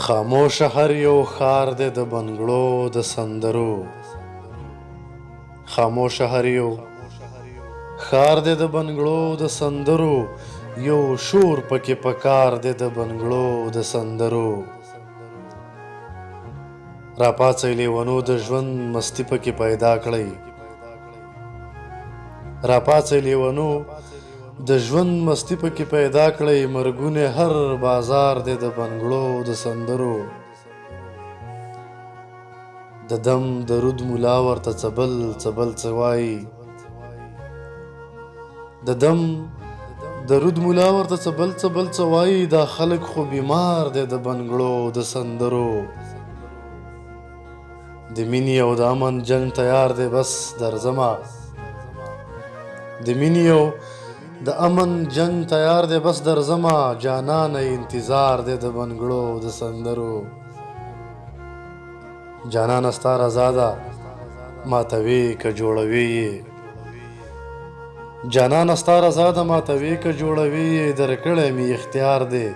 خاموش هر یو ښار دی د بنګړو د سندرو خاموش هر یو ښار دی د بنګړو د سندرو یو شور پکې پکار دی د بنګړو د سندرو راپاڅئ لیونو د ژوند مستی پکې پیدا کړئ راپاڅئ لیونو د ژوند مستی پکې پیدا کړئ مرګونه هر بازار دی د بنګړو د سندرو د دم درود ملا ورته څبل څبل څه وایي د دم درود ملا ورته څبل څبل څه وایي دا خلک خو بیمار دی د بنګړو د سندرو د مینې او د امن جنګ تیار دی بس درځمه د مینې او د امن جنگ تیار دی بس درځمه جانانه انتظار دی د بنګړو د سندرو جانانه ستا رضا ده ماتوي که جوړوي یې جانانه ستا رضا ده ماتوي که جوړوي یې درکړی مې اختیار دی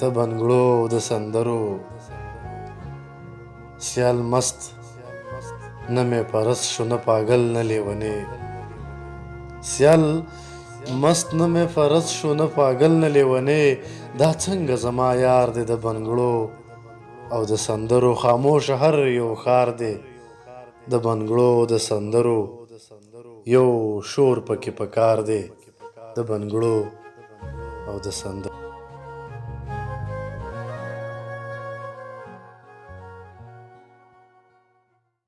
د بنګړو د سندرو سیال مست نه مې پرست شو نه پاگل نه لیونی سیال مست نه مې فرض شو نه پاگل نه لیونی دا څنګه زما یار دی د بنګړو او د سندرو خاموش هر یو ښار دی د بنګړو د سندرو یو شور پکې پکار دی د بنګړو او د سندرو